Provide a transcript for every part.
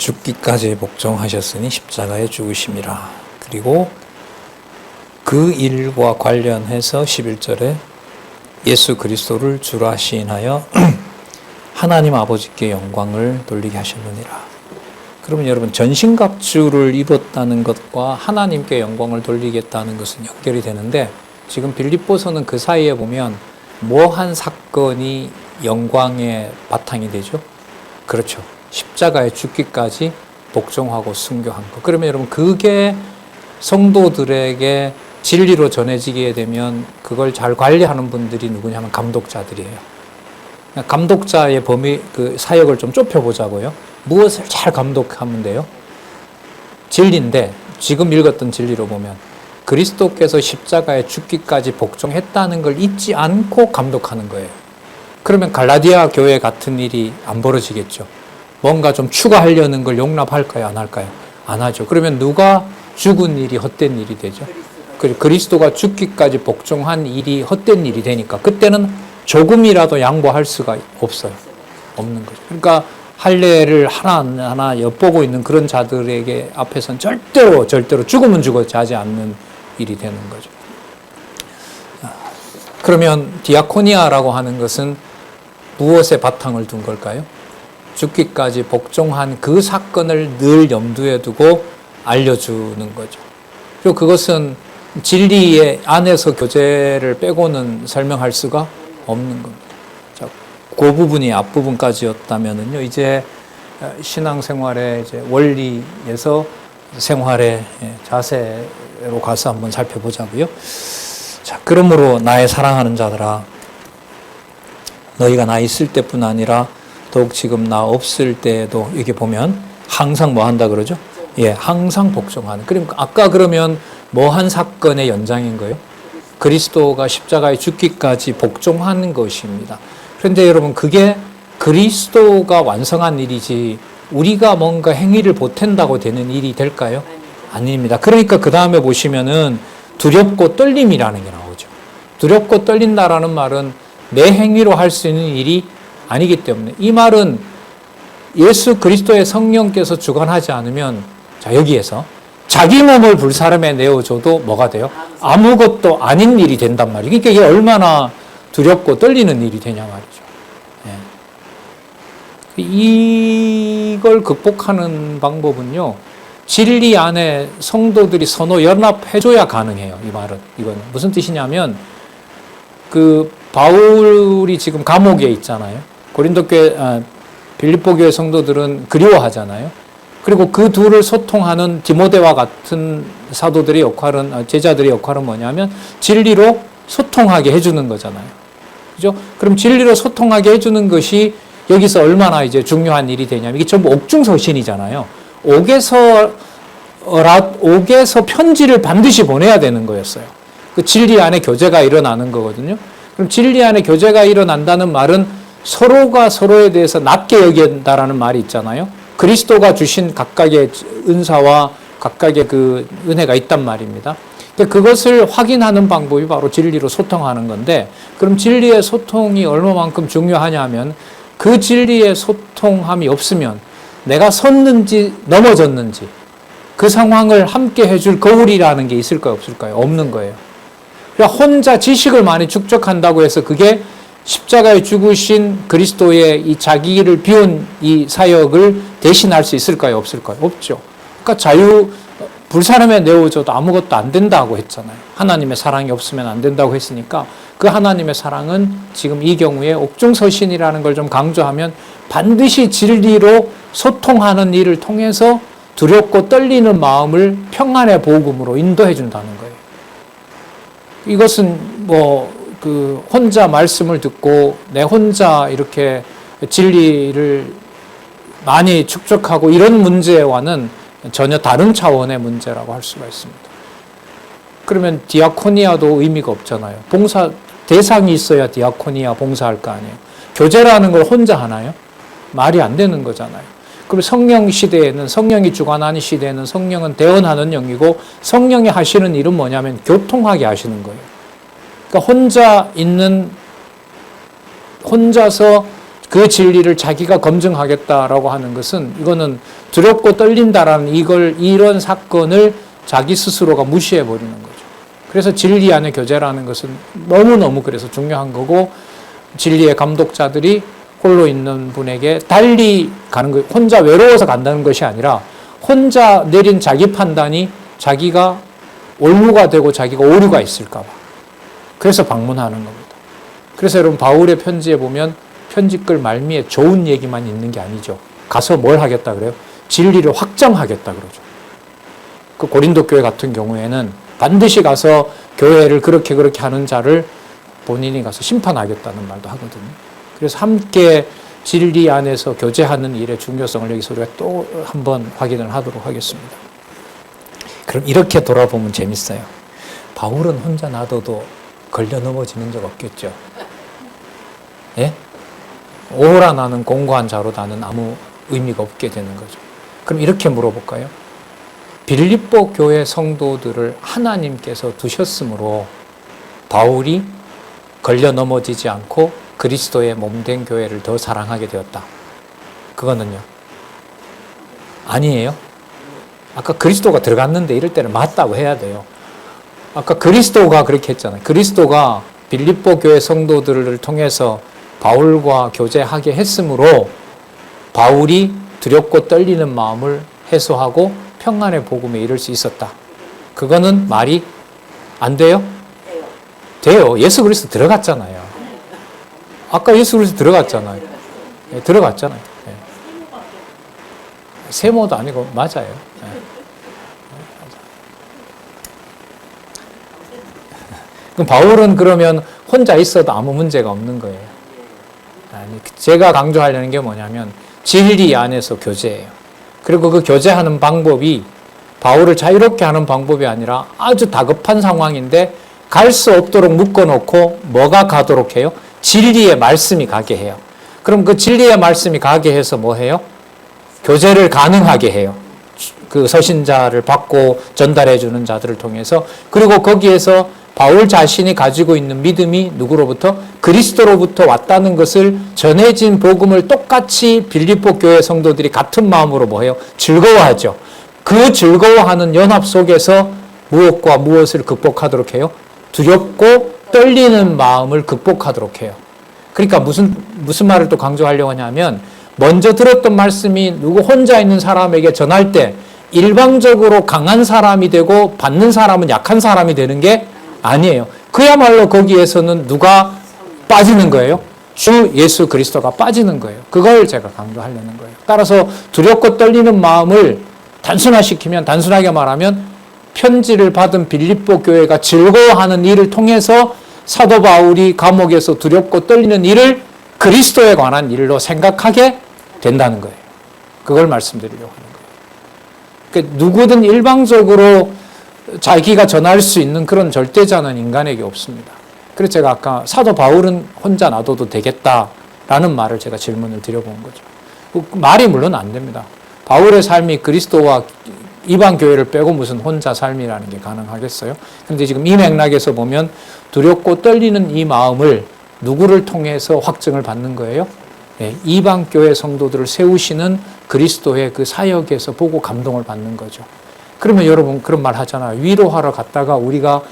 죽기까지 복종하셨으니 십자가에 죽으심이라. 그리고 그 일과 관련해서 11절에 예수 그리스도를 주라 시인하여 하나님 아버지께 영광을 돌리게 하셨느니라. 그러면 여러분, 전신갑주를 입었다는 것과 하나님께 영광을 돌리겠다는 것은 연결이 되는데, 지금 빌립보서는 그 사이에 보면 뭐 한 사건이 영광의 바탕이 되죠? 그렇죠. 십자가에 죽기까지 복종하고 순교한 것. 그러면 여러분, 그게 성도들에게 진리로 전해지게 되면 그걸 잘 관리하는 분들이 누구냐면 감독자들이에요. 감독자의 범위, 그 사역을 좀 좁혀보자고요. 무엇을 잘 감독하면 돼요? 진리인데, 지금 읽었던 진리로 보면 그리스도께서 십자가에 죽기까지 복종했다는 걸 잊지 않고 감독하는 거예요. 그러면 갈라디아 교회 같은 일이 안 벌어지겠죠. 뭔가 좀 추가하려는 걸 용납할까요? 안 할까요? 안 하죠. 그러면 누가 죽은 일이 헛된 일이 되죠? 그리스도가 죽기까지 복종한 일이 헛된 일이 되니까 그때는 조금이라도 양보할 수가 없어요. 없는 거죠. 그러니까 할례를 하나하나 엿보고 있는 그런 자들에게 앞에서는 절대로 죽으면 죽었지 하지 않는 일이 되는 거죠. 그러면 디아코니아라고 하는 것은 무엇에 바탕을 둔 걸까요? 죽기까지 복종한 그 사건을 늘 염두에 두고 알려주는 거죠. 그리고 그것은 진리의 안에서 교제를 빼고는 설명할 수가 없는 겁니다. 자, 그 부분이 앞부분까지였다면은요, 이제 신앙생활의 이제 원리에서 생활의 자세로 가서 한번 살펴보자고요. 자, 그러므로 나의 사랑하는 자들아, 너희가 나 있을 때뿐 아니라 더욱 지금 나 없을 때에도 여기 보면 항상 뭐 한다 그러죠? 예, 항상 복종하는. 그러니까 아까 그러면 뭐 한 사건의 연장인 거예요? 그리스도가 십자가에 죽기까지 복종하는 것입니다. 그런데 여러분, 그게 그리스도가 완성한 일이지 우리가 뭔가 행위를 보탠다고 되는 일이 될까요? 아닙니다. 그러니까 그 다음에 보시면은 두렵고 떨림이라는 게 나오죠. 두렵고 떨린다라는 말은 내 행위로 할 수 있는 일이 아니기 때문에, 이 말은 예수 그리스도의 성령께서 주관하지 않으면, 자, 여기에서 자기 몸을 불사름에 내어줘도 뭐가 돼요? 아무것도 아닌 일이 된단 말이에요. 그러니까 이게 얼마나 두렵고 떨리는 일이 되냐 말이죠. 예. 이걸 극복하는 방법은요, 진리 안에 성도들이 서로 연합해줘야 가능해요. 이 말은. 이건 무슨 뜻이냐면, 그 바울이 지금 감옥에 있잖아요. 고린도 교회, 빌립보 교회 성도들은 그리워하잖아요. 그리고 그 둘을 소통하는 디모데와 같은 사도들의 역할은, 제자들의 역할은 뭐냐면 진리로 소통하게 해주는 거잖아요. 그죠? 그럼 진리로 소통하게 해주는 것이 여기서 얼마나 이제 중요한 일이 되냐면, 이게 전부 옥중서신이잖아요. 옥에서 편지를 반드시 보내야 되는 거였어요. 그 진리 안에 교제가 일어나는 거거든요. 그럼 진리 안에 교제가 일어난다는 말은 서로가 서로에 대해서 낮게 여긴다라는 말이 있잖아요. 그리스도가 주신 각각의 은사와 각각의 그 은혜가 있단 말입니다. 그것을 확인하는 방법이 바로 진리로 소통하는 건데, 그럼 진리의 소통이 얼마만큼 중요하냐면, 그 진리의 소통함이 없으면 내가 섰는지 넘어졌는지 그 상황을 함께 해줄 거울이라는 게 있을까요, 없을까요? 없는 거예요. 그러니까 혼자 지식을 많이 축적한다고 해서 그게 십자가에 죽으신 그리스도의 이 자기를 비운 이 사역을 대신할 수 있을까요, 없을까요? 없죠. 그러니까 불사름에 내어줘도 아무것도 안 된다고 했잖아요. 하나님의 사랑이 없으면 안 된다고 했으니까, 그 하나님의 사랑은 지금 이 경우에 옥중서신이라는 걸 좀 강조하면 반드시 진리로 소통하는 일을 통해서 두렵고 떨리는 마음을 평안의 복음으로 인도해 준다는 거예요. 이것은 혼자 말씀을 듣고 내 혼자 이렇게 진리를 많이 축적하고 이런 문제와는 전혀 다른 차원의 문제라고 할 수가 있습니다. 그러면 디아코니아도 의미가 없잖아요. 대상이 있어야 디아코니아 봉사할 거 아니에요. 교제라는 걸 혼자 하나요? 말이 안 되는 거잖아요. 그럼 성령 시대에는, 성령이 주관하는 시대에는 성령은 대언하는 영이고, 성령이 하시는 일은 뭐냐면 교통하게 하시는 거예요. 그러니까 혼자서 그 진리를 자기가 검증하겠다라고 하는 것은 이거는 두렵고 떨린다라는 이런 사건을 자기 스스로가 무시해 버리는 거죠. 그래서 진리 안의 교제라는 것은 너무너무 그래서 중요한 거고, 진리의 감독자들이 홀로 있는 분에게 달리 가는 거, 혼자 외로워서 간다는 것이 아니라 혼자 내린 자기 판단이 자기가 올무가 되고 자기가 오류가 있을까 봐. 그래서 방문하는 겁니다. 그래서 여러분 바울의 편지에 보면 편지글 말미에 좋은 얘기만 있는 게 아니죠. 가서 뭘 하겠다 그래요? 진리를 확정하겠다 그러죠. 그 고린도 교회 같은 경우에는 반드시 가서 교회를 그렇게 하는 자를 본인이 가서 심판하겠다는 말도 하거든요. 그래서 함께 진리 안에서 교제하는 일의 중요성을 여기서 우리가 또 한번 확인을 하도록 하겠습니다. 그럼 이렇게 돌아보면 재밌어요. 바울은 혼자 놔둬도 걸려 넘어지는 적 없겠죠. 예? 오호라 나는 공고한 자로 나는 아무 의미가 없게 되는 거죠. 그럼 이렇게 물어볼까요? 빌립보 교회 성도들을 하나님께서 두셨으므로 바울이 걸려 넘어지지 않고 그리스도의 몸된 교회를 더 사랑하게 되었다. 그거는요? 아니에요. 아까 그리스도가 들어갔는데 이럴 때는 맞다고 해야 돼요. 아까 그리스도가 그렇게 했잖아요. 그리스도가 빌립보 교회 성도들을 통해서 바울과 교제하게 했으므로 바울이 두렵고 떨리는 마음을 해소하고 평안의 복음에 이를 수 있었다. 그거는 말이 안 돼요? 돼요. 예수 그리스도 들어갔잖아요. 아까 예수 그리스도 들어갔잖아요. 네, 들어갔잖아요. 네. 세모도 아니고 맞아요. 네. 그럼 바울은 그러면 혼자 있어도 아무 문제가 없는 거예요. 아니, 제가 강조하려는 게 뭐냐면 진리 안에서 교제예요. 그리고 그 교제하는 방법이 바울을 자유롭게 하는 방법이 아니라 아주 다급한 상황인데 갈 수 없도록 묶어놓고 뭐가 가도록 해요? 진리의 말씀이 가게 해요. 그럼 그 진리의 말씀이 가게 해서 뭐 해요? 교제를 가능하게 해요. 그 서신자를 받고 전달해 주는 자들을 통해서. 그리고 거기에서 바울 자신이 가지고 있는 믿음이 누구로부터? 그리스도로부터 왔다는 것을 전해진 복음을 똑같이 빌립보 교회 성도들이 같은 마음으로 뭐 해요? 즐거워하죠. 그 즐거워하는 연합 속에서 무엇과 무엇을 극복하도록 해요? 두렵고 떨리는 마음을 극복하도록 해요. 그러니까 무슨 말을 또 강조하려고 하냐면 먼저 들었던 말씀이 누구 혼자 있는 사람에게 전할 때 일방적으로 강한 사람이 되고 받는 사람은 약한 사람이 되는 게 아니에요. 그야말로 거기에서는 누가 빠지는 거예요? 주 예수 그리스도가 빠지는 거예요. 그걸 제가 강조하려는 거예요. 따라서 두렵고 떨리는 마음을 단순하게 말하면 편지를 받은 빌립보 교회가 즐거워하는 일을 통해서 사도 바울이 감옥에서 두렵고 떨리는 일을 그리스도에 관한 일로 생각하게 된다는 거예요. 그걸 말씀드리려고 하는 거예요. 그러니까 누구든 일방적으로 자기가 전할 수 있는 그런 절대자는 인간에게 없습니다. 그래서 제가 아까 사도 바울은 혼자 놔둬도 되겠다라는 말을 제가 질문을 드려본 거죠. 말이 물론 안 됩니다. 바울의 삶이 그리스도와 이방 교회를 빼고 무슨 혼자 삶이라는 게 가능하겠어요? 그런데 지금 이 맥락에서 보면 두렵고 떨리는 이 마음을 누구를 통해서 확증을 받는 거예요? 네, 이방 교회 성도들을 세우시는 그리스도의 그 사역에서 보고 감동을 받는 거죠. 그러면 여러분 그런 말 하잖아요. 위로하러 갔다가 우리가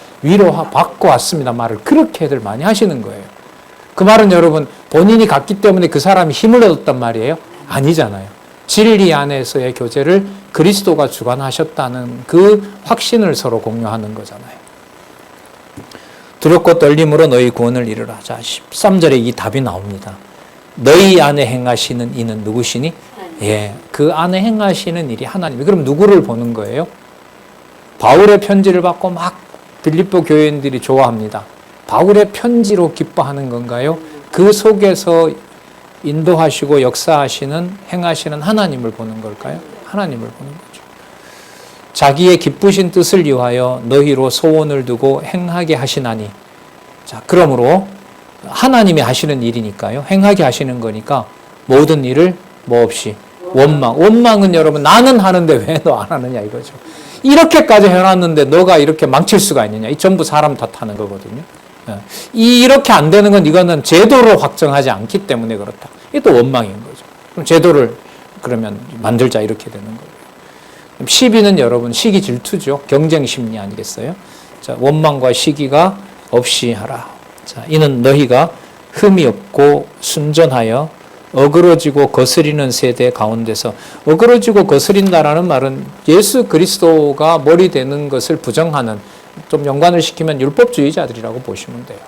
받고 왔습니다. 말을 그렇게들 많이 하시는 거예요. 그 말은 여러분 본인이 갔기 때문에 그 사람이 힘을 얻었단 말이에요? 아니잖아요. 진리 안에서의 교제를 그리스도가 주관하셨다는 그 확신을 서로 공유하는 거잖아요. 두렵고 떨림으로 너희 구원을 이루라. 자, 13절에 이 답이 나옵니다. 너희 안에 행하시는 이는 누구시니? 예, 그 안에 행하시는 일이 하나님. 그럼 누구를 보는 거예요? 바울의 편지를 받고 막 빌립보 교회인들이 좋아합니다. 바울의 편지로 기뻐하는 건가요? 그 속에서 인도하시고 역사하시는 행하시는 하나님을 보는 걸까요? 하나님을 보는 거죠. 자기의 기쁘신 뜻을 위하여 너희로 소원을 두고 행하게 하시나니. 자, 그러므로 하나님이 하시는 일이니까요. 행하게 하시는 거니까 모든 일을 뭐 없이 원망은 여러분 나는 하는데 왜 너 안 하느냐 이거죠. 이렇게까지 해놨는데 너가 이렇게 망칠 수가 있느냐. 이 전부 사람 탓하는 거거든요. 이렇게 안 되는 건 이거는 제도로 확정하지 않기 때문에 그렇다. 이게 또 원망인 거죠. 그럼 제도를 그러면 만들자 이렇게 되는 거예요. 시비는 여러분 시기 질투죠. 경쟁 심리 아니겠어요? 자, 원망과 시기가 없이 하라. 자, 이는 너희가 흠이 없고 순전하여 어그러지고 거스리는 세대 가운데서, 어그러지고 거스린다라는 말은 예수 그리스도가 머리 되는 것을 부정하는, 좀 연관을 시키면 율법주의자들이라고 보시면 돼요.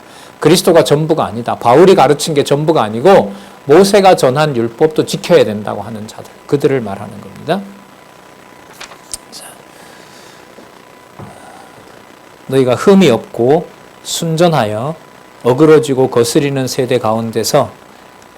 그리스도가 전부가 아니다. 바울이 가르친 게 전부가 아니고 모세가 전한 율법도 지켜야 된다고 하는 자들, 그들을 말하는 겁니다. 자, 너희가 흠이 없고 순전하여 어그러지고 거스리는 세대 가운데서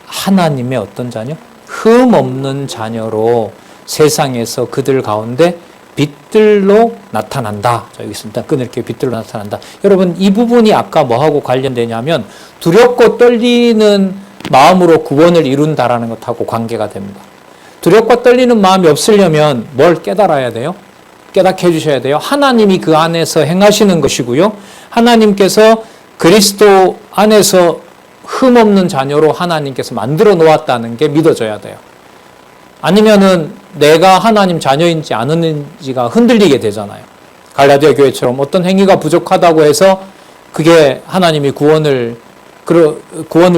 하나님의 어떤 자녀? 흠 없는 자녀로 세상에서 그들 가운데 빛들로 나타난다. 자, 여기 있습니다. 끊을게요. 빛들로 나타난다. 여러분, 이 부분이 아까 뭐하고 관련되냐면 두렵고 떨리는 마음으로 구원을 이룬다라는 것하고 관계가 됩니다. 두렵고 떨리는 마음이 없으려면 뭘 깨달아야 돼요? 깨닫게 해주셔야 돼요. 하나님이 그 안에서 행하시는 것이고요. 하나님께서 그리스도 안에서 흠없는 자녀로 하나님께서 만들어 놓았다는 게 믿어져야 돼요. 아니면은 내가 하나님 자녀인지 아닌지가 흔들리게 되잖아요. 갈라디아 교회처럼 어떤 행위가 부족하다고 해서 그게 하나님이 구원을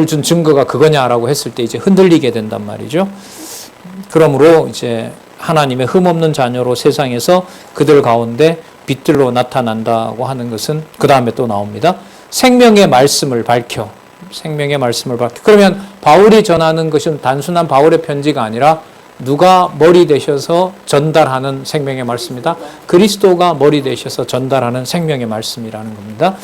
준 증거가 그거냐라고 했을 때 이제 흔들리게 된단 말이죠. 그러므로 이제 하나님의 흠없는 자녀로 세상에서 그들 가운데 빛들로 나타난다고 하는 것은 그 다음에 또 나옵니다. 생명의 말씀을 밝혀. 생명의 말씀을 밝혀. 그러면 바울이 전하는 것은 단순한 바울의 편지가 아니라 누가 머리 되셔서 전달하는 생명의 말씀이다. 그리스도가 머리 되셔서 전달하는 생명의 말씀이라는 겁니다.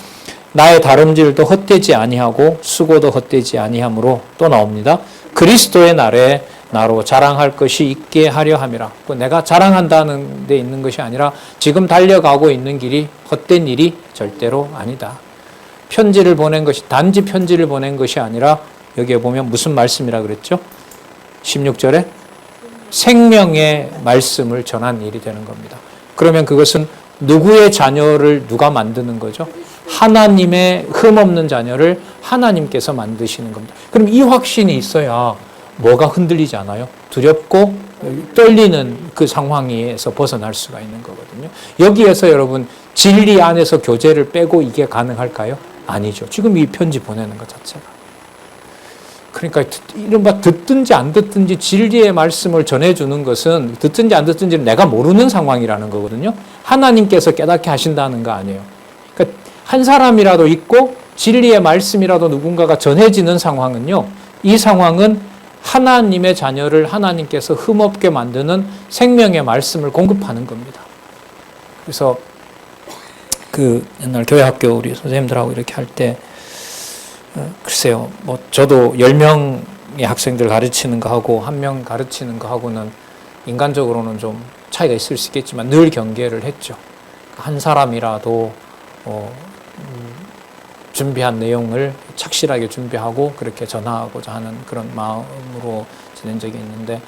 나의 다름질도 헛되지 아니하고 수고도 헛되지 아니하므로 또 나옵니다. 그리스도의 날에 나로 자랑할 것이 있게 하려 함이라. 내가 자랑한다는 데 있는 것이 아니라 지금 달려가고 있는 길이 헛된 일이 절대로 아니다. 편지를 보낸 것이 단지 편지를 보낸 것이 아니라 여기에 보면 무슨 말씀이라 그랬죠? 16절에 생명의 말씀을 전한 일이 되는 겁니다. 그러면 그것은 누구의 자녀를 누가 만드는 거죠? 하나님의 흠없는 자녀를 하나님께서 만드시는 겁니다. 그럼 이 확신이 있어야 뭐가 흔들리지 않아요? 두렵고 떨리는 그 상황에서 벗어날 수가 있는 거거든요. 여기에서 여러분 진리 안에서 교제를 빼고 이게 가능할까요? 아니죠. 지금 이 편지 보내는 것 자체가. 그러니까 이른바 듣든지 안 듣든지 진리의 말씀을 전해주는 것은 듣든지 안 듣든지는 내가 모르는 상황이라는 거거든요. 하나님께서 깨닫게 하신다는 거 아니에요. 그러니까 한 사람이라도 있고 진리의 말씀이라도 누군가가 전해지는 상황은요. 이 상황은 하나님의 자녀를 하나님께서 흠없게 만드는 생명의 말씀을 공급하는 겁니다. 그래서 그 옛날 교회학교 우리 선생님들하고 이렇게 할 때 글쎄요, 뭐 저도 10명의 학생들 가르치는 거 하고 1명 가르치는 거 하고는 인간적으로는 좀 차이가 있을 수 있겠지만 늘 경계를 했죠. 한 사람이라도 준비한 내용을 착실하게 준비하고 그렇게 전하고자 하는 그런 마음으로 지낸 적이 있는데,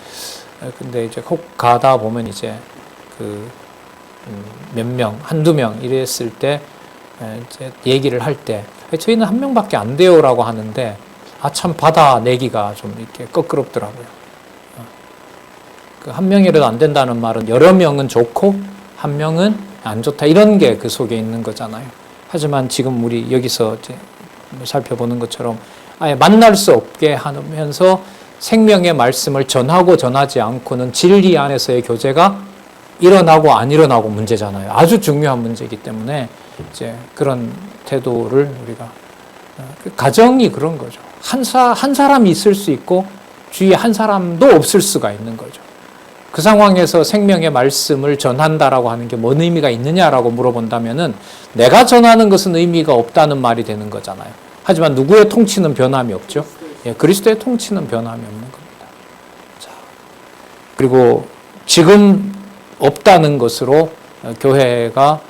근데 이제 혹 가다 보면 이제 그 몇 명, 한두 명 이랬을 때 이제 얘기를 할 때 저희는 1명밖에 안 돼요라고 하는데 참 받아내기가 좀 이렇게 껄끄럽더라고요. 그 1명이라도 안 된다는 말은 여러 명은 좋고 1명은 안 좋다 이런 게 그 속에 있는 거잖아요. 하지만 지금 우리 여기서 이제 살펴보는 것처럼 아예 만날 수 없게 하면서 생명의 말씀을 전하고 전하지 않고는 진리 안에서의 교제가 일어나고 안 일어나고 문제잖아요. 아주 중요한 문제이기 때문에 이제 그런 태도를 우리가 가정이 그런 거죠. 한 사람이 있을 수 있고 주위에 한 사람도 없을 수가 있는 거죠. 그 상황에서 생명의 말씀을 전한다라고 하는 게 뭔 의미가 있느냐라고 물어본다면은 내가 전하는 것은 의미가 없다는 말이 되는 거잖아요. 하지만 누구의 통치는 변함이 없죠. 예, 그리스도의 통치는 변함이 없는 겁니다. 자, 그리고 지금 없다는 것으로 교회가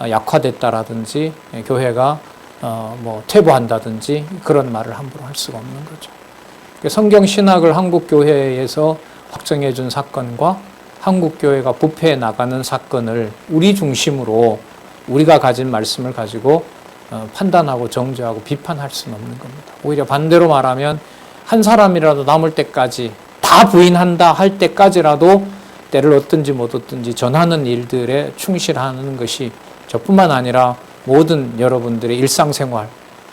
약화됐다라든지 교회가 뭐 퇴보한다든지 그런 말을 함부로 할 수가 없는 거죠. 성경 신학을 한국 교회에서 확정해 준 사건과 한국 교회가 부패해 나가는 사건을 우리 중심으로 우리가 가진 말씀을 가지고 판단하고 정죄하고 비판할 수는 없는 겁니다. 오히려 반대로 말하면 한 사람이라도 남을 때까지 다 부인한다 할 때까지라도 때를 얻든지 못 얻든지 전하는 일들에 충실하는 것이 저뿐만 아니라 모든 여러분들의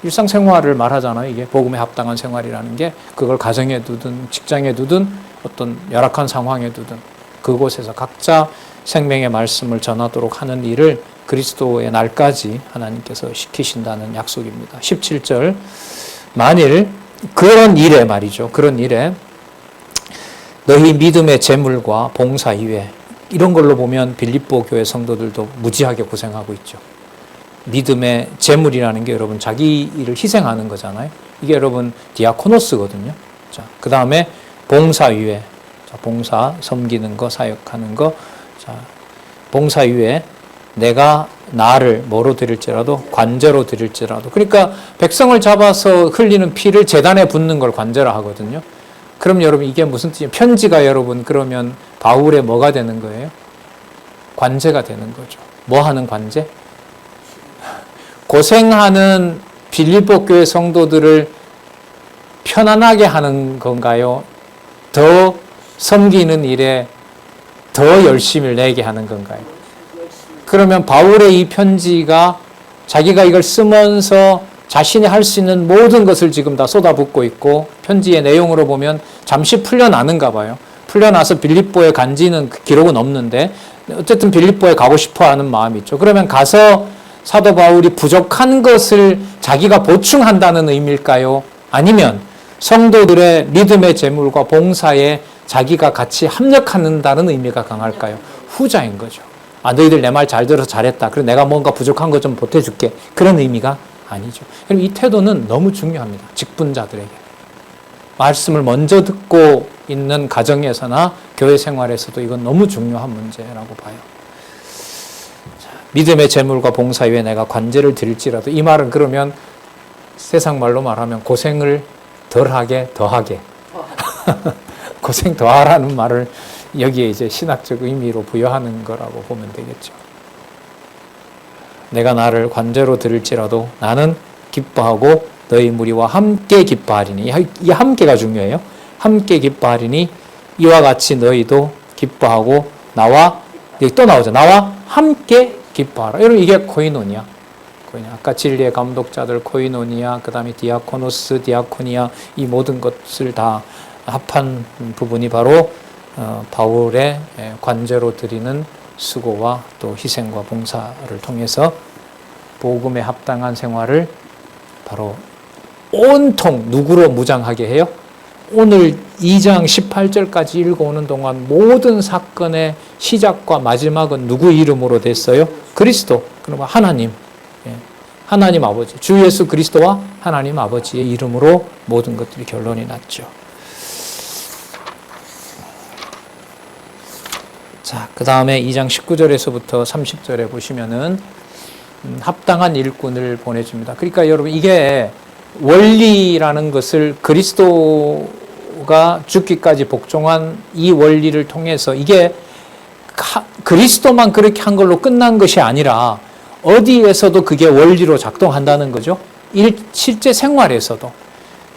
일상생활을 말하잖아요. 이게 복음에 합당한 생활이라는 게 그걸 가정에 두든 직장에 두든 어떤 열악한 상황에 두든 그곳에서 각자 생명의 말씀을 전하도록 하는 일을 그리스도의 날까지 하나님께서 시키신다는 약속입니다. 17절 만일 그런 일에 말이죠. 그런 일에 너희 믿음의 재물과 봉사 이외 이런 걸로 보면 빌립보 교회 성도들도 무지하게 고생하고 있죠. 믿음의 재물이라는 게 여러분 자기 일을 희생하는 거잖아요. 이게 여러분 디아코노스거든요. 자, 그 다음에 봉사 이외 자, 봉사 섬기는 거 사역하는 거 자, 봉사 이외 내가 나를 뭐로 드릴지라도 관제로 드릴지라도 그러니까 백성을 잡아서 흘리는 피를 제단에 붓는 걸 관제라 하거든요. 그럼 여러분 이게 무슨 뜻이에요? 편지가 여러분 그러면 바울의 뭐가 되는 거예요? 관제가 되는 거죠. 뭐 하는 관제? 고생하는 빌립보 교회 성도들을 편안하게 하는 건가요? 더 섬기는 일에 더 열심을 내게 하는 건가요? 그러면 바울의 이 편지가 자기가 이걸 쓰면서 자신이 할 수 있는 모든 것을 지금 다 쏟아붓고 있고 편지의 내용으로 보면 잠시 풀려나는가 봐요. 풀려나서 빌립보에 간지는 기록은 없는데 어쨌든 빌립보에 가고 싶어하는 마음이 있죠. 그러면 가서 사도 바울이 부족한 것을 자기가 보충한다는 의미일까요? 아니면 성도들의 믿음의 재물과 봉사에 자기가 같이 합력한다는 의미가 강할까요? 후자인 거죠. 아, 너희들 내 말 잘 들어서 잘했다. 그래 내가 뭔가 부족한 거 좀 보태줄게. 그런 의미가 아니죠. 그럼 이 태도는 너무 중요합니다. 직분자들에게. 말씀을 먼저 듣고 있는 가정에서나 교회 생활에서도 이건 너무 중요한 문제라고 봐요. 자, 믿음의 재물과 봉사 위에 내가 관제를 드릴지라도 이 말은 그러면 세상 말로 말하면 고생을 덜하게 더하게 고생 더하라는 말을 여기에 이제 신학적 의미로 부여하는 거라고 보면 되겠죠. 내가 나를 관제로 드릴지라도 나는 기뻐하고 너희 무리와 함께 기뻐하리니 이 함께가 중요해요. 함께 기뻐하리니 이와 같이 너희도 기뻐하고 나와 여기 또 나오죠. 나와 함께 기뻐하라. 여러분 이게 코이노니아. 아까 진리의 감독자들 코이노니아 그 다음에 디아코노스 디아코니아 이 모든 것을 다 합한 부분이 바로 바울의 관제로 드리는 수고와 또 희생과 봉사를 통해서 복음에 합당한 생활을 바로 온통 누구로 무장하게 해요? 오늘 2장 18절까지 읽어오는 동안 모든 사건의 시작과 마지막은 누구 이름으로 됐어요? 그리스도. 그러면 하나님. 하나님 아버지. 주 예수 그리스도와 하나님 아버지의 이름으로 모든 것들이 결론이 났죠. 자, 그 다음에 2장 19절에서부터 30절에 보시면은 합당한 일꾼을 보내줍니다. 그러니까 여러분 이게 원리라는 것을 그리스도가 죽기까지 복종한 이 원리를 통해서 이게 그리스도만 그렇게 한 걸로 끝난 것이 아니라 어디에서도 그게 원리로 작동한다는 거죠. 실제 생활에서도.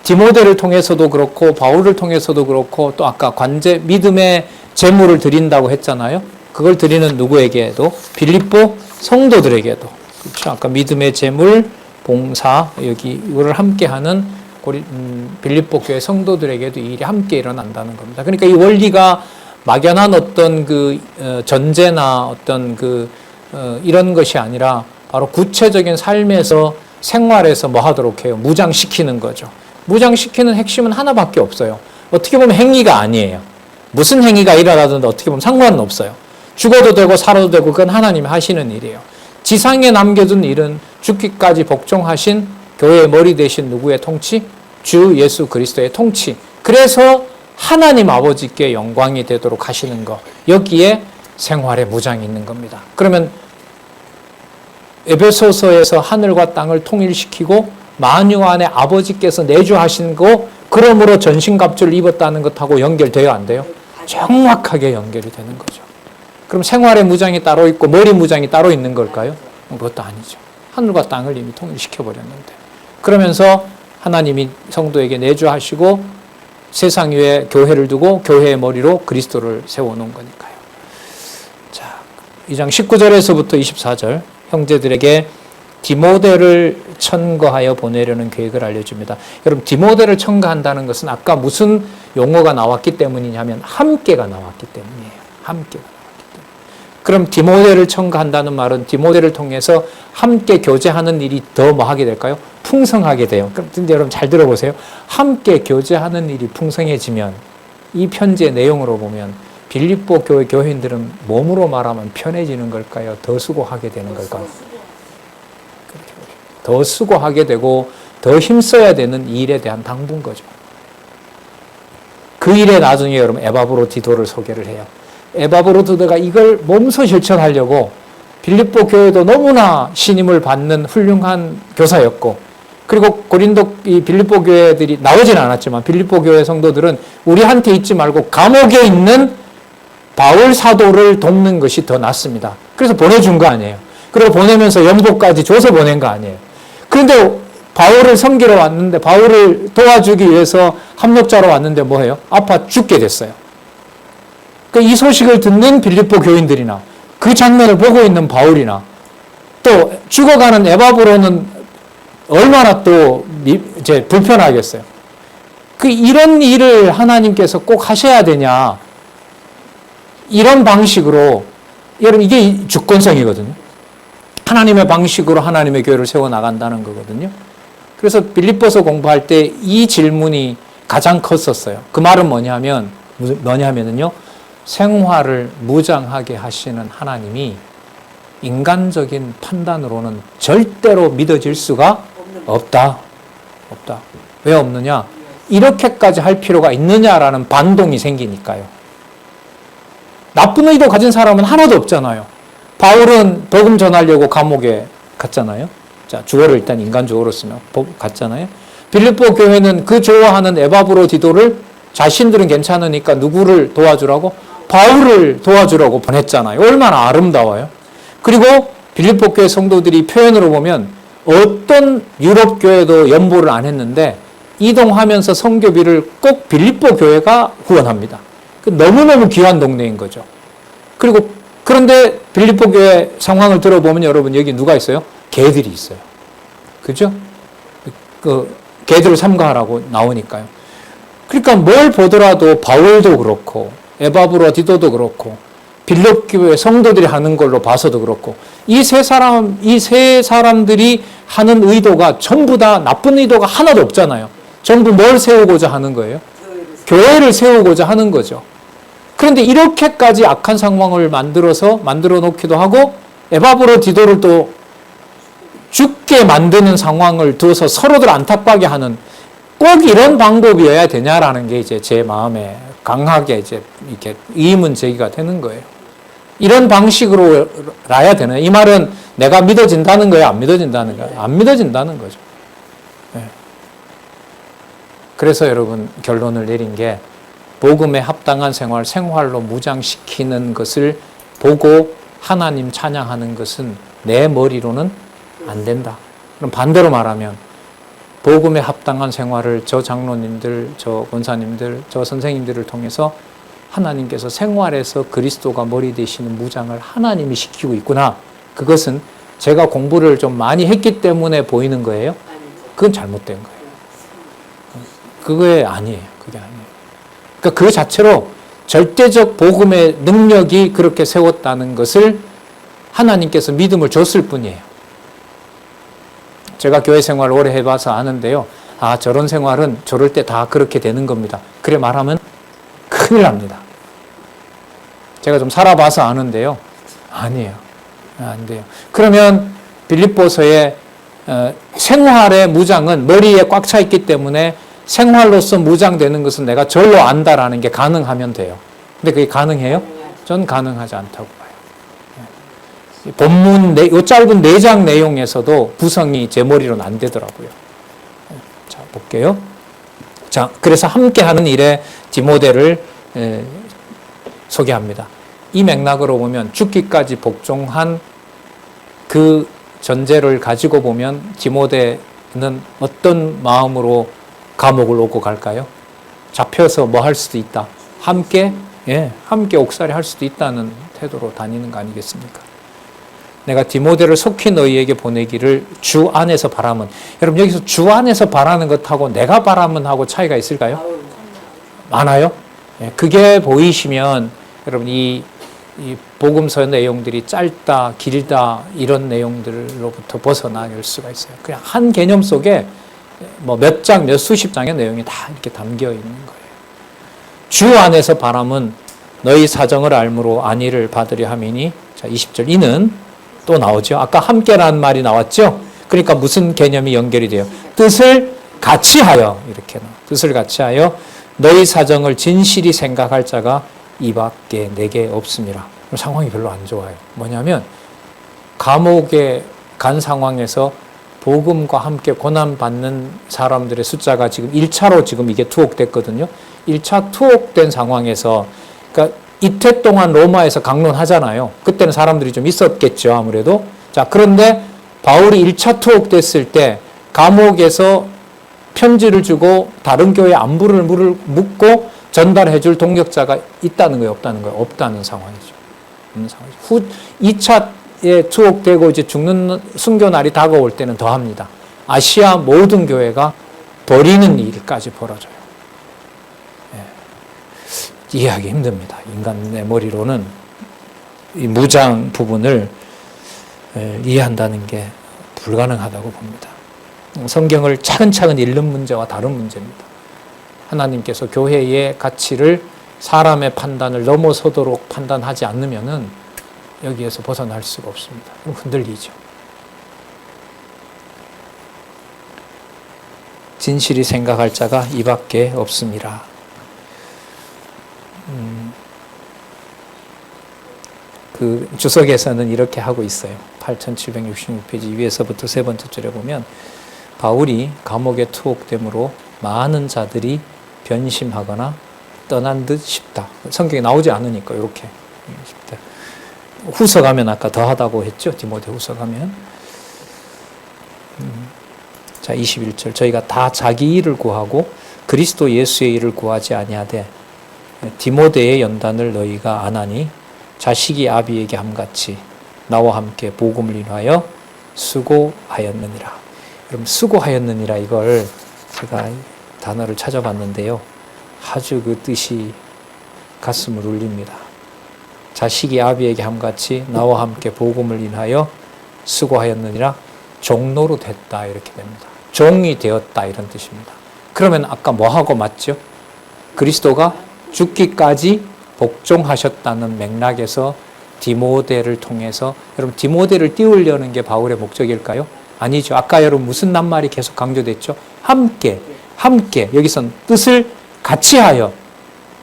디모데를 통해서도 그렇고 바울을 통해서도 그렇고 또 아까 관제 믿음의 재물을 드린다고 했잖아요. 그걸 드리는 누구에게도 빌립보 성도들에게도 그렇죠. 아까 믿음의 재물, 봉사 여기 이거를 함께하는 빌립보 교회 성도들에게도 이 일이 함께 일어난다는 겁니다. 그러니까 이 원리가 막연한 어떤 그 전제나 어떤 이런 것이 아니라 바로 구체적인 삶에서 생활에서 뭐 하도록 해요? 무장시키는 거죠. 무장시키는 핵심은 하나밖에 없어요. 어떻게 보면 행위가 아니에요. 무슨 행위가 일어나든지 어떻게 보면 상관은 없어요. 죽어도 되고 살아도 되고 그건 하나님이 하시는 일이에요. 지상에 남겨둔 일은 죽기까지 복종하신 교회의 머리 되신 누구의 통치? 주 예수 그리스도의 통치. 그래서 하나님 아버지께 영광이 되도록 하시는 것. 여기에 생활의 무장이 있는 겁니다. 그러면 에베소서에서 하늘과 땅을 통일시키고 만유 안에 아버지께서 내주하신 거 그러므로 전신갑주를 입었다는 것하고 연결돼요? 안 돼요? 정확하게 연결이 되는 거죠. 그럼 생활의 무장이 따로 있고 머리 무장이 따로 있는 걸까요? 그것도 아니죠. 하늘과 땅을 이미 통일시켜 버렸는데. 그러면서 하나님이 성도에게 내주하시고 세상 위에 교회를 두고 교회의 머리로 그리스도를 세워놓은 거니까요. 자, 2장 19절에서부터 24절 형제들에게 디모데를 첨가하여 보내려는 계획을 알려줍니다. 여러분, 디모데를 첨가한다는 것은 아까 무슨 용어가 나왔기 때문이냐면 함께가 나왔기 때문이에요. 함께가 나왔기 때문에. 그럼 디모데를 첨가한다는 말은 디모데를 통해서 함께 교제하는 일이 더 뭐 하게 될까요? 풍성하게 돼요. 근데 여러분 잘 들어보세요. 함께 교제하는 일이 풍성해지면 이 편지의 내용으로 보면 빌립보 교회 교인들은 몸으로 말하면 편해지는 걸까요? 더 수고하게 되는 걸까요? 더 수고하게 되고 더 힘써야 되는 일에 대한 당부인 거죠. 그 일에 나중에 여러분 에바브로디도를 소개를 해요. 에바브로디도가 이걸 몸소 실천하려고 빌립보 교회도 너무나 신임을 받는 훌륭한 교사였고, 그리고 고린도 이 빌립보 교회들이 나오진 않았지만 빌립보 교회 성도들은 우리한테 있지 말고 감옥에 있는 바울 사도를 돕는 것이 더 낫습니다. 그래서 보내준 거 아니에요. 그리고 보내면서 연봉까지 줘서 보낸 거 아니에요. 그런데 바울을 섬기러 왔는데, 바울을 도와주기 위해서 합력자로 왔는데 뭐해요? 아파 죽게 됐어요. 이 소식을 듣는 빌립보 교인들이나 그 장면을 보고 있는 바울이나 또 죽어가는 에바브로는 얼마나 또 이제 불편하겠어요. 이런 일을 하나님께서 꼭 하셔야 되냐, 이런 방식으로, 여러분 이게 주권성이거든요. 하나님의 방식으로 하나님의 교회를 세워나간다는 거거든요. 그래서 빌립보서 공부할 때 이 질문이 가장 컸었어요. 그 말은 뭐냐면요. 생활을 무장하게 하시는 하나님이 인간적인 판단으로는 절대로 믿어질 수가 없다. 왜 없느냐? 이렇게까지 할 필요가 있느냐라는 반동이 생기니까요. 나쁜 의도 가진 사람은 하나도 없잖아요. 바울은 복음 전하려고 감옥에 갔잖아요. 자, 주어를 일단 인간 주어로 쓰면 갔잖아요. 빌립보 교회는 그 좋아하는 에바브로디도를 자신들은 괜찮으니까 누구를 도와주라고? 바울을 도와주라고 보냈잖아요. 얼마나 아름다워요. 그리고 빌립보 교회 성도들이 표현으로 보면 어떤 유럽 교회도 연보를 안 했는데 이동하면서 선교비를 꼭 빌립보 교회가 후원합니다. 너무너무 귀한 동네인 거죠. 그런데 빌립보 교회 상황을 들어보면 여러분 여기 누가 있어요? 개들이 있어요. 그죠? 개들을 삼가하라고 나오니까요. 그러니까 뭘 보더라도 바울도 그렇고 에바브로디도도 그렇고 빌립보 교회 성도들이 하는 걸로 봐서도 그렇고 이 세 사람들이 하는 의도가 전부 다 나쁜 의도가 하나도 없잖아요. 전부 뭘 세우고자 하는 거예요? 교회를 세우고자 하는 거죠. 그런데 이렇게까지 악한 상황을 만들어 놓기도 하고 에바브로디도를 또 죽게 만드는 상황을 두어서 서로들 안타깝게 하는, 꼭 이런 방법이어야 되냐라는 게 이제 제 마음에 강하게 이제 이렇게 의문 제기가 되는 거예요. 이런 방식으로 라야 되는, 이 말은 내가 믿어진다는 거예요? 안 믿어진다는 거예요? 안 믿어진다는 거죠. 네. 그래서 여러분 결론을 내린 게 복음에 합당한 생활로 무장시키는 것을 보고 하나님 찬양하는 것은 내 머리로는 안 된다. 그럼 반대로 말하면 복음에 합당한 생활을 저 장로님들, 저 권사님들, 저 선생님들을 통해서 하나님께서 생활에서 그리스도가 머리 되시는 무장을 하나님이 시키고 있구나. 그것은 제가 공부를 좀 많이 했기 때문에 보이는 거예요? 그건 잘못된 거예요. 그게 아니에요. 그러니까 그 자체로 절대적 복음의 능력이 그렇게 세웠다는 것을 하나님께서 믿음을 줬을 뿐이에요. 제가 교회 생활을 오래 해봐서 아는데요. 아, 저런 생활은 저럴 때 다 그렇게 되는 겁니다. 그래 말하면 큰일 납니다. 제가 좀 살아봐서 아는데요. 아니에요. 안 돼요. 그러면 빌립보서의 생활의 무장은 머리에 꽉 차 있기 때문에 생활로서 무장되는 것은 내가 절로 안다라는 게 가능하면 돼요. 근데 그게 가능해요? 전 가능하지 않다고 봐요. 본문, 이 짧은 4장 내용에서도 구성이 제 머리로는 안 되더라고요. 자, 볼게요. 자, 그래서 함께하는 일에 디모데를 소개합니다. 이 맥락으로 보면 죽기까지 복종한 그 전제를 가지고 보면 디모데는 어떤 마음으로 감옥을 오고 갈까요? 잡혀서 뭐 할 수도 있다. 함께 옥살이 할 수도 있다는 태도로 다니는 거 아니겠습니까? 내가 디모데를 속히 너희에게 보내기를 주 안에서 바라면, 여러분 여기서 주 안에서 바라는 것하고 내가 바라면 하고 차이가 있을까요? 많아요? 그게 보이시면 여러분 이 복음서 내용들이 짧다, 길다 이런 내용들로부터 벗어날 수가 있어요. 그냥 한 개념 속에 뭐 몇 장, 몇 수십 장의 내용이 다 이렇게 담겨 있는 거예요. 주 안에서 바람은 너희 사정을 알므로 안위를 받으려 함이니, 자 20절 이는 또 나오죠. 아까 함께라는 말이 나왔죠. 그러니까 무슨 개념이 연결이 돼요? 뜻을 같이 하여, 이렇게 나와. 뜻을 같이 하여 너희 사정을 진실히 생각할 자가 이 밖에 내게 없습니다. 상황이 별로 안 좋아요. 뭐냐면 감옥에 간 상황에서 복음과 함께 고난받는 사람들의 숫자가 지금 1차로 지금 이게 투옥됐거든요. 1차 투옥된 상황에서, 그러니까 이태 동안 로마에서 강론하잖아요. 그때는 사람들이 좀 있었겠죠, 아무래도. 자, 그런데 바울이 1차 투옥됐을 때 감옥에서 편지를 주고 다른 교회 안부를 묻고 전달해 줄 동역자가 있다는 거예요, 없다는 거예요? 없다는 상황이죠. 없는 상황이죠. 2차에 투옥되고 이제 죽는 순교날이 다가올 때는 더 합니다. 아시아 모든 교회가 버리는 일까지 벌어져요. 이해하기 힘듭니다. 인간의 머리로는 이 무장 부분을 이해한다는 게 불가능하다고 봅니다. 성경을 차근차근 읽는 문제와 다른 문제입니다. 하나님께서 교회의 가치를 사람의 판단을 넘어서도록 판단하지 않으면은 여기에서 벗어날 수가 없습니다. 흔들리죠. 진실이 생각할 자가 이밖에 없습니다. 그 주석에서는 이렇게 하고 있어요. 8766페이지 위에서부터 세 번째 줄에 보면 바울이 감옥에 투옥됨으로 많은 자들이 변심하거나 떠난 듯 싶다. 성경에 나오지 않으니까 이렇게 싶다. 후서 가면 아까 더하다고 했죠. 디모데 후서 가면. 자 21절 저희가 다 자기 일을 구하고 그리스도 예수의 일을 구하지 아니하되 디모데의 연단을 너희가 안 하니 자식이 아비에게 함같이 나와 함께 복음을 인하여 수고하였느니라. 여러분 수고하였느니라 이걸 제가 단어를 찾아봤는데요. 아주 그 뜻이 가슴을 울립니다. 자식이 아비에게 함같이 나와 함께 복음을 인하여 수고하였느니라. 종로로 됐다 이렇게 됩니다. 종이 되었다 이런 뜻입니다. 그러면 아까 뭐하고 맞죠? 그리스도가 죽기까지 복종하셨다는 맥락에서 디모데를 통해서 여러분 디모데를 띄우려는 게 바울의 목적일까요? 아니죠. 아까 여러분 무슨 낱말이 계속 강조됐죠? 함께 여기선 뜻을 같이 하여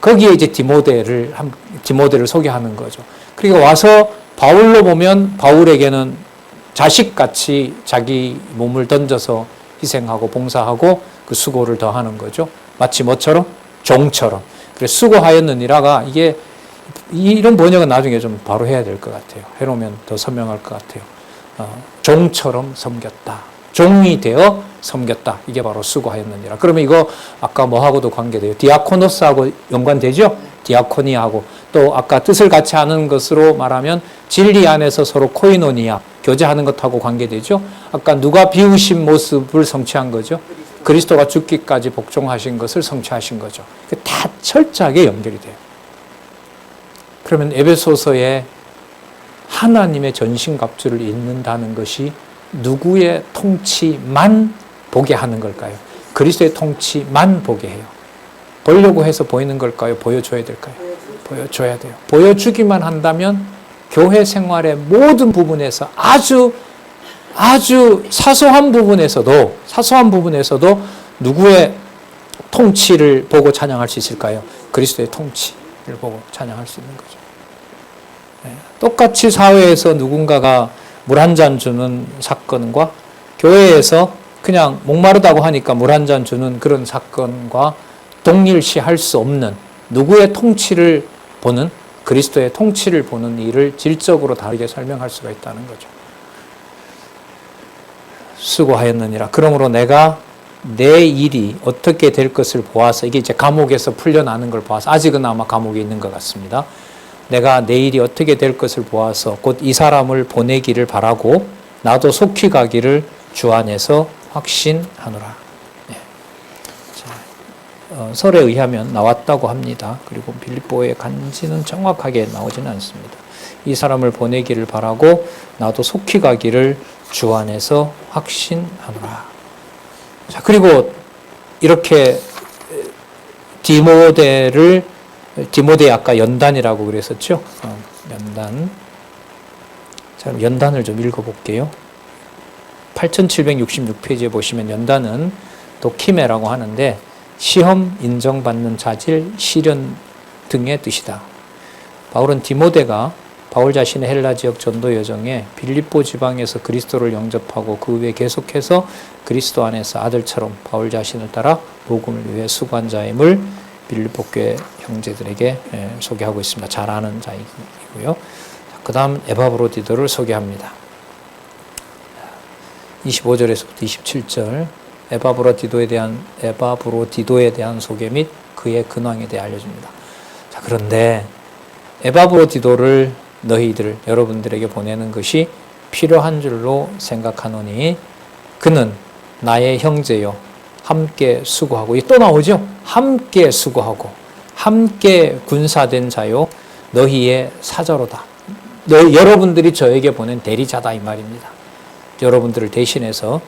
거기에 이제 디모데를 소개하는 거죠. 그리고 와서 바울로 보면 바울에게는 자식같이 자기 몸을 던져서 희생하고 봉사하고 그 수고를 더하는 거죠. 마치 뭐처럼? 종처럼. 그래서 수고하였느니라가 이게 이런 번역은 나중에 좀 바로 해야 될 것 같아요. 해놓으면 더 선명할 것 같아요. 종처럼 섬겼다. 종이 되어 섬겼다. 이게 바로 수고하였느니라. 그러면 이거 아까 뭐하고도 관계돼요. 디아코노스하고 연관되죠? 디아코니하고 또 아까 뜻을 같이 하는 것으로 말하면 진리 안에서 서로 코이노니아 교제하는 것하고 관계되죠. 아까 누가 비우신 모습을 성취한 거죠. 그리스도가 죽기까지 복종하신 것을 성취하신 거죠. 다 철저하게 연결이 돼요. 그러면 에베소서에 하나님의 전신갑주를 입는다는 것이 누구의 통치만 보게 하는 걸까요? 그리스도의 통치만 보게 해요. 보려고 해서 보이는 걸까요? 보여줘야 될까요? 보여줘야 돼요. 보여주기만 한다면 교회 생활의 모든 부분에서 아주 사소한 부분에서도 누구의 통치를 보고 찬양할 수 있을까요? 그리스도의 통치를 보고 찬양할 수 있는 거죠. 똑같이 사회에서 누군가가 물 한 잔 주는 사건과 교회에서 그냥 목마르다고 하니까 물 한 잔 주는 그런 사건과 동일시할 수 없는 누구의 통치를 보는 그리스도의 통치를 보는 일을 질적으로 다르게 설명할 수가 있다는 거죠. 수고하였느니라. 그러므로 내가 내 일이 어떻게 될 것을 보아서, 이게 이제 감옥에서 풀려나는 걸 보아서, 아직은 아마 감옥에 있는 것 같습니다. 내가 내 일이 어떻게 될 것을 보아서 곧 이 사람을 보내기를 바라고 나도 속히 가기를 주 안에서 확신하노라. 네. 자, 설에 의하면 나왔다고 합니다. 그리고 빌립보의 간지는 정확하게 나오지는 않습니다. 이 사람을 보내기를 바라고 나도 속히 가기를 주 안에서 확신하노라. 자, 그리고 이렇게 디모데 아까 연단이라고 그랬었죠? 연단. 자, 연단을 좀 읽어볼게요. 8766페이지에 보시면 연단은 도키메라고 하는데 시험 인정받는 자질, 시련 등의 뜻이다. 바울은 디모데가 바울 자신의 헬라 지역 전도 여정에 빌립보 지방에서 그리스도를 영접하고 그 후에 계속해서 그리스도 안에서 아들처럼 바울 자신을 따라 복음을 위해 수고한 자임을 빌립보 교회 형제들에게 소개하고 있습니다. 잘 아는 자이고요. 그 다음 에바브로디도를 소개합니다. 25절에서부터 27절 에바브로디도에 대한 소개 및 그의 근황에 대해 알려줍니다. 자, 그런데 에바브로디도를 너희들 여러분들에게 보내는 것이 필요한 줄로 생각하노니 그는 나의 형제요 함께 수고하고, 또 나오죠? 함께 수고하고 함께 군사된 자요 너희의 사자로다. 여러분들이 저에게 보낸 대리자다 이 말입니다. 여러분들을 대신해서.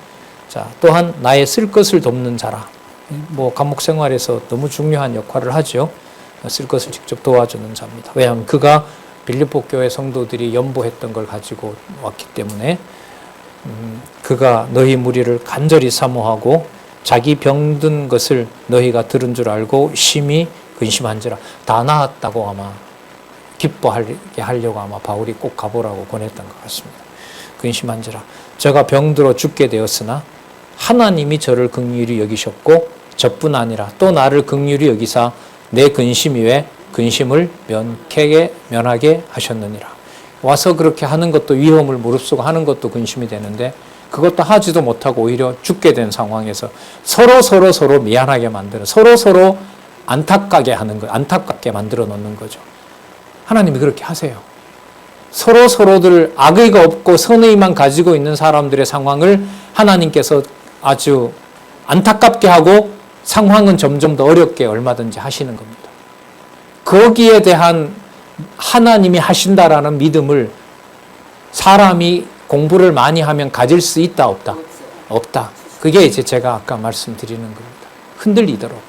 자, 또한 나의 쓸 것을 돕는 자라. 감옥 생활에서 너무 중요한 역할을 하죠. 쓸 것을 직접 도와주는 자입니다. 왜냐하면 그가 빌립보 교회 성도들이 연보했던 걸 가지고 왔기 때문에 그가 너희 무리를 간절히 사모하고 자기 병든 것을 너희가 들은 줄 알고 심히 근심한지라. 다 나았다고 아마 기뻐하게 하려고 아마 바울이 꼭 가보라고 권했던 것 같습니다. 근심한지라. 저가 병들어 죽게 되었으나 하나님이 저를 긍휼히 여기셨고 저뿐 아니라 또 나를 긍휼히 여기사 내 근심 위에 근심을 면하게 하셨느니라. 와서 그렇게 하는 것도 위험을 무릅쓰고 하는 것도 근심이 되는데 그것도 하지도 못하고 오히려 죽게 된 상황에서 서로 미안하게 만드는, 서로 안타깝게 하는 거, 안타깝게 만들어 놓는 거죠. 하나님이 그렇게 하세요. 서로들 악의가 없고 선의만 가지고 있는 사람들의 상황을 하나님께서 아주 안타깝게 하고 상황은 점점 더 어렵게 얼마든지 하시는 겁니다. 거기에 대한 하나님이 하신다라는 믿음을 사람이 공부를 많이 하면 가질 수 있다, 없다? 없다. 그게 이제 제가 아까 말씀드리는 겁니다. 흔들리더라고요.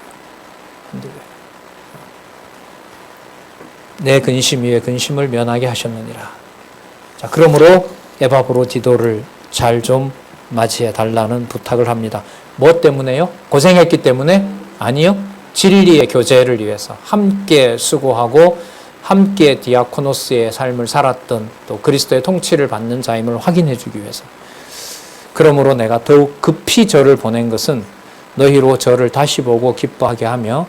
흔들려요. 내 근심 위에 근심을 면하게 하셨느니라. 자, 그러므로 에바브로디도를 잘 좀 맞이해 달라는 부탁을 합니다. 뭐 때문에요? 고생했기 때문에? 아니요. 진리의 교제를 위해서 함께 수고하고 함께 디아코노스의 삶을 살았던 또 그리스도의 통치를 받는 자임을 확인해 주기 위해서. 그러므로 내가 더욱 급히 저를 보낸 것은 너희로 저를 다시 보고 기뻐하게 하며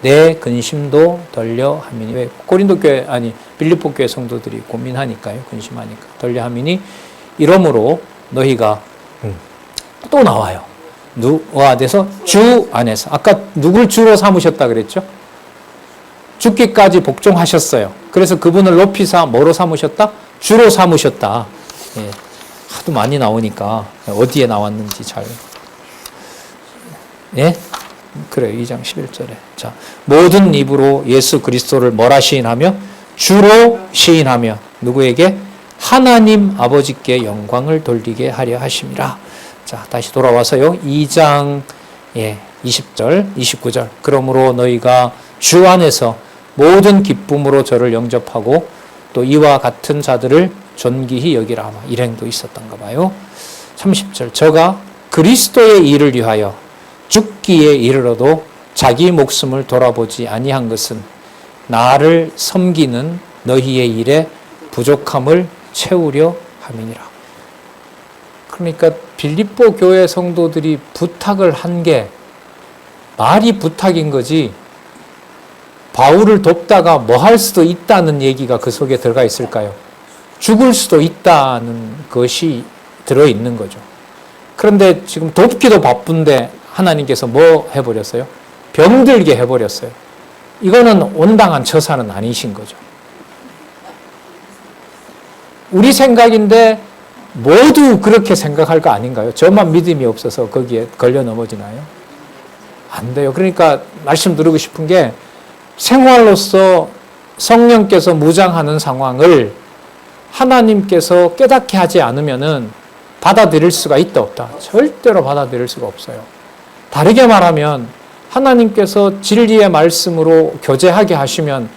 내 근심도 덜려 함이니. 왜 고린도 교회 빌립보 교회 성도들이 고민하니까요. 근심하니까 덜려 함이니 이러므로 너희가 또 나와요. 누가 돼서 주 안에서. 아까 누굴 주로 삼으셨다 그랬죠? 죽기까지 복종하셨어요. 그래서 그분을 높이사 뭐로 삼으셨다? 주로 삼으셨다. 예, 하도 많이 나오니까 어디에 나왔는지 잘. 예? 그래요. 2장 11절에. 자, 모든 입으로 예수 그리스도를 뭐라 시인하며? 주로 시인하며 누구에게? 하나님 아버지께 영광을 돌리게 하려 하심이라. 자, 다시 돌아와서요. 2장 20절, 29절. 그러므로 너희가 주 안에서 모든 기쁨으로 저를 영접하고 또 이와 같은 자들을 존귀히 여기라. 일행도 있었던가 봐요. 30절. 저가 그리스도의 일을 위하여 죽기에 이르러도 자기 목숨을 돌아보지 아니한 것은 나를 섬기는 너희의 일에 부족함을 채우려 함이니라. 그러니까 빌립보 교회 성도들이 부탁을 한 게 말이 부탁인 거지 바울을 돕다가 뭐 할 수도 있다는 얘기가 그 속에 들어가 있을까요? 죽을 수도 있다는 것이 들어있는 거죠. 그런데 지금 돕기도 바쁜데 하나님께서 뭐 해버렸어요? 병들게 해버렸어요. 이거는 온당한 처사는 아니신 거죠. 우리 생각인데 모두 그렇게 생각할 거 아닌가요? 저만 믿음이 없어서 거기에 걸려 넘어지나요? 안 돼요. 그러니까 말씀드리고 싶은 게 생활로서 성령께서 무장하는 상황을 하나님께서 깨닫게 하지 않으면은 받아들일 수가 있다 없다? 절대로 받아들일 수가 없어요. 다르게 말하면 하나님께서 진리의 말씀으로 교제하게 하시면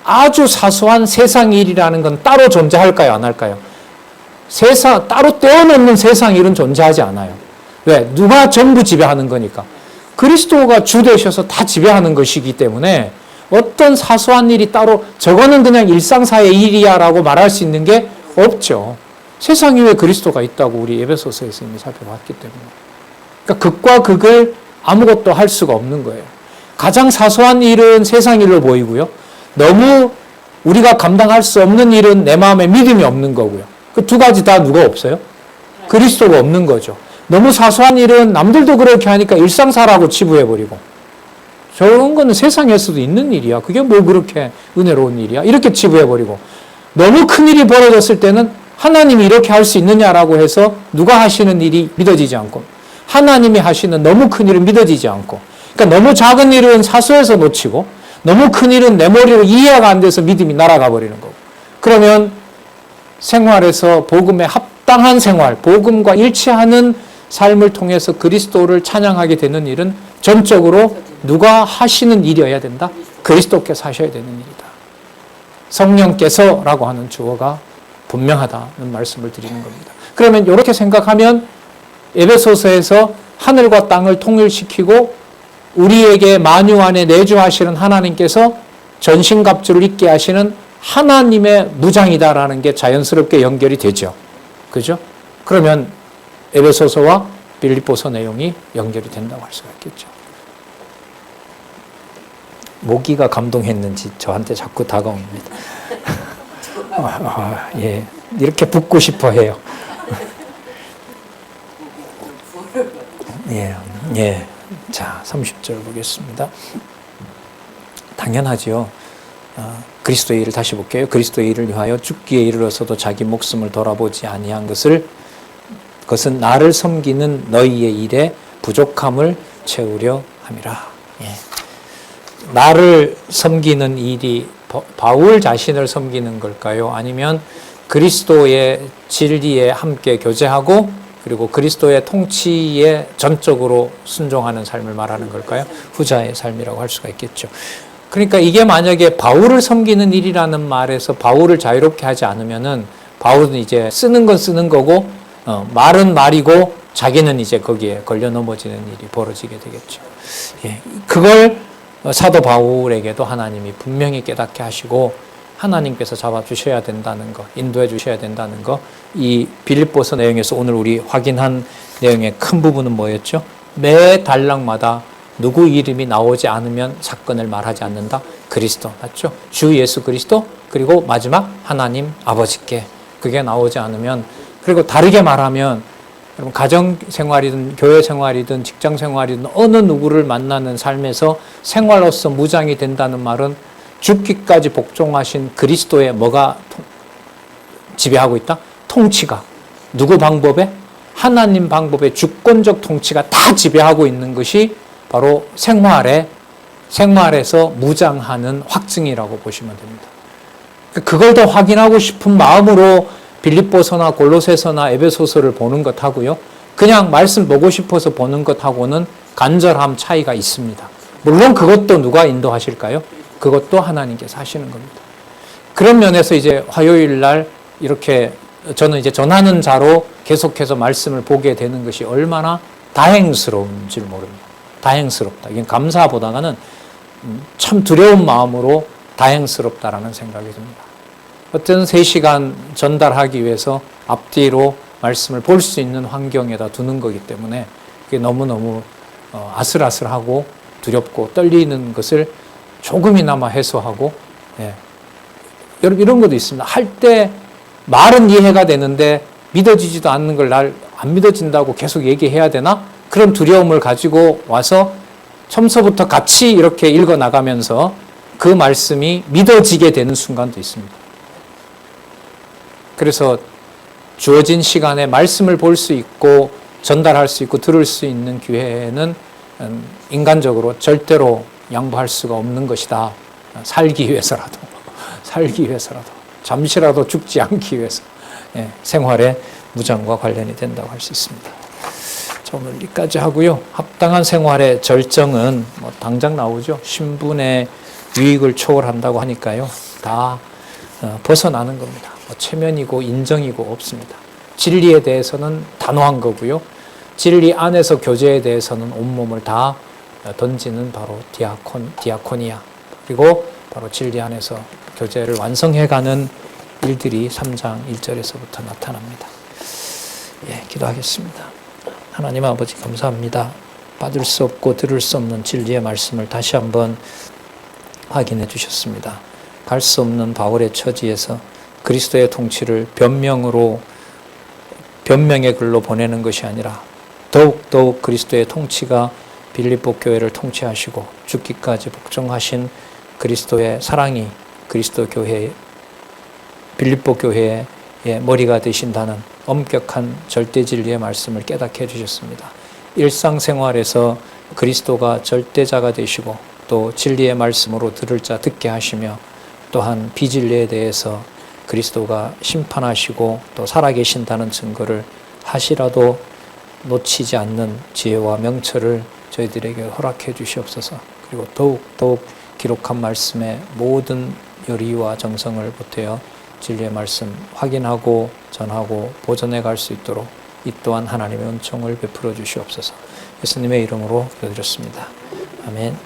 아주 사소한 세상 일이라는 건 따로 존재할까요? 안 할까요? 따로 떼어놓는 세상 일은 존재하지 않아요. 왜? 누가 전부 지배하는 거니까. 그리스도가 주 되셔서 다 지배하는 것이기 때문에 어떤 사소한 일이 따로 저거는 그냥 일상사의 일이야 라고 말할 수 있는 게 없죠. 세상 위에 그리스도가 있다고 우리 에베소서에서 이미 살펴봤기 때문에. 그러니까 극과 극을 아무것도 할 수가 없는 거예요. 가장 사소한 일은 세상 일로 보이고요. 너무 우리가 감당할 수 없는 일은 내 마음에 믿음이 없는 거고요. 그 두 가지 다 누가 없어요? 그리스도가 없는 거죠. 너무 사소한 일은 남들도 그렇게 하니까 일상사라고 치부해버리고 저런 거는 세상에서도 있는 일이야. 그게 뭐 그렇게 은혜로운 일이야. 이렇게 치부해버리고 너무 큰 일이 벌어졌을 때는 하나님이 이렇게 할 수 있느냐라고 해서 누가 하시는 일이 믿어지지 않고 하나님이 하시는 너무 큰 일은 믿어지지 않고 그러니까 너무 작은 일은 사소해서 놓치고 너무 큰 일은 내 머리로 이해가 안 돼서 믿음이 날아가 버리는 거고 그러면 생활에서 복음에 합당한 생활, 복음과 일치하는 삶을 통해서 그리스도를 찬양하게 되는 일은 전적으로 누가 하시는 일이어야 된다? 그리스도께서 하셔야 되는 일이다. 성령께서라고 하는 주어가 분명하다는 말씀을 드리는 겁니다. 그러면 이렇게 생각하면 에베소서에서 하늘과 땅을 통일시키고 우리에게 만유 안에 내주하시는 하나님께서 전신갑주를 입게 하시는 하나님의 무장이다라는 게 자연스럽게 연결이 되죠. 그죠? 그러면 에베소서와 빌립보서 내용이 연결이 된다고 할 수가 있겠죠. 모기가 감동했는지 저한테 자꾸 다가옵니다. 예, 이렇게 붙고 싶어 해요. 예. 자, 30절 보겠습니다. 당연하죠. 그리스도의 일을 다시 볼게요. 그리스도의 일을 위하여 죽기에 이르러서도 자기 목숨을 돌아보지 아니한 그것은 나를 섬기는 너희의 일에 부족함을 채우려 함이라. 예. 나를 섬기는 일이 바울 자신을 섬기는 걸까요? 아니면 그리스도의 진리에 함께 교제하고 그리고 그리스도의 통치에 전적으로 순종하는 삶을 말하는 걸까요? 후자의 삶이라고 할 수가 있겠죠. 그러니까 이게 만약에 바울을 섬기는 일이라는 말에서 바울을 자유롭게 하지 않으면은 바울은 이제 쓰는 건 쓰는 거고 말은 말이고 자기는 이제 거기에 걸려 넘어지는 일이 벌어지게 되겠죠. 예, 그걸 사도 바울에게도 하나님이 분명히 깨닫게 하시고 하나님께서 잡아주셔야 된다는 거, 인도해 주셔야 된다는 거, 이 빌립보서 내용에서 오늘 우리 확인한 내용의 큰 부분은 뭐였죠? 매 단락마다 누구 이름이 나오지 않으면 사건을 말하지 않는다? 그리스도, 맞죠? 주 예수 그리스도, 그리고 마지막 하나님 아버지께 그게 나오지 않으면, 그리고 다르게 말하면 여러분 가정생활이든 교회생활이든 직장생활이든 어느 누구를 만나는 삶에서 생활로서 무장이 된다는 말은 죽기까지 복종하신 그리스도의 뭐가 지배하고 있다? 통치가. 누구 방법에? 하나님 방법의 주권적 통치가 다 지배하고 있는 것이 바로 생활에서 무장하는 확증이라고 보시면 됩니다. 그걸 더 확인하고 싶은 마음으로 빌립보서나 골로새서나 에베소서를 보는 것하고요, 그냥 말씀 보고 싶어서 보는 것하고는 간절함 차이가 있습니다. 물론 그것도 누가 인도하실까요? 그것도 하나님께서 하시는 겁니다. 그런 면에서 이제 화요일 날 이렇게 저는 이제 전하는 자로 계속해서 말씀을 보게 되는 것이 얼마나 다행스러운 줄 모릅니다. 다행스럽다. 이게 감사보다는 참 두려운 마음으로 다행스럽다라는 생각이 듭니다. 어떤 3시간 전달하기 위해서 앞뒤로 말씀을 볼 수 있는 환경에다 두는 거기 때문에 그게 너무너무 아슬아슬하고 두렵고 떨리는 것을 조금이나마 해소하고, 예. 여러분 이런 것도 있습니다. 할 때 말은 이해가 되는데 믿어지지도 않는 걸 안 믿어진다고 계속 얘기해야 되나? 그런 두려움을 가지고 와서 처음서부터 같이 이렇게 읽어 나가면서 그 말씀이 믿어지게 되는 순간도 있습니다. 그래서 주어진 시간에 말씀을 볼 수 있고 전달할 수 있고 들을 수 있는 기회는 인간적으로 절대로 양보할 수가 없는 것이다. 살기 위해서라도 잠시라도 죽지 않기 위해서 생활의 무장과 관련이 된다고 할 수 있습니다. 자, 오늘 여기까지 하고요. 합당한 생활의 절정은 뭐 당장 나오죠. 신분의 유익을 초월한다고 하니까요. 다 벗어나는 겁니다. 뭐 체면이고 인정이고 없습니다. 진리에 대해서는 단호한 거고요. 진리 안에서 교제에 대해서는 온몸을 다 던지는 바로 디아코니아, 그리고 바로 진리 안에서 교제를 완성해가는 일들이 3장 1절에서부터 나타납니다. 기도하겠습니다. 하나님 아버지 감사합니다. 받을 수 없고 들을 수 없는 진리의 말씀을 다시 한번 확인해 주셨습니다. 갈 수 없는 바울의 처지에서 그리스도의 통치를 변명의 글로 보내는 것이 아니라 더욱 그리스도의 통치가 빌립보 교회를 통치하시고 죽기까지 복종하신 그리스도의 사랑이 그리스도 교회, 빌립보 교회의 머리가 되신다는 엄격한 절대 진리의 말씀을 깨닫게 해주셨습니다. 일상생활에서 그리스도가 절대자가 되시고 또 진리의 말씀으로 들을 자 듣게 하시며 또한 비진리에 대해서 그리스도가 심판하시고 또 살아계신다는 증거를 하시라도 놓치지 않는 지혜와 명철을 저희들에게 허락해 주시옵소서. 그리고 더욱 기록한 말씀의 모든 열의와 정성을 보태어 진리의 말씀 확인하고 전하고 보존해 갈 수 있도록 이 또한 하나님의 은총을 베풀어 주시옵소서. 예수님의 이름으로 기도드렸습니다. 아멘.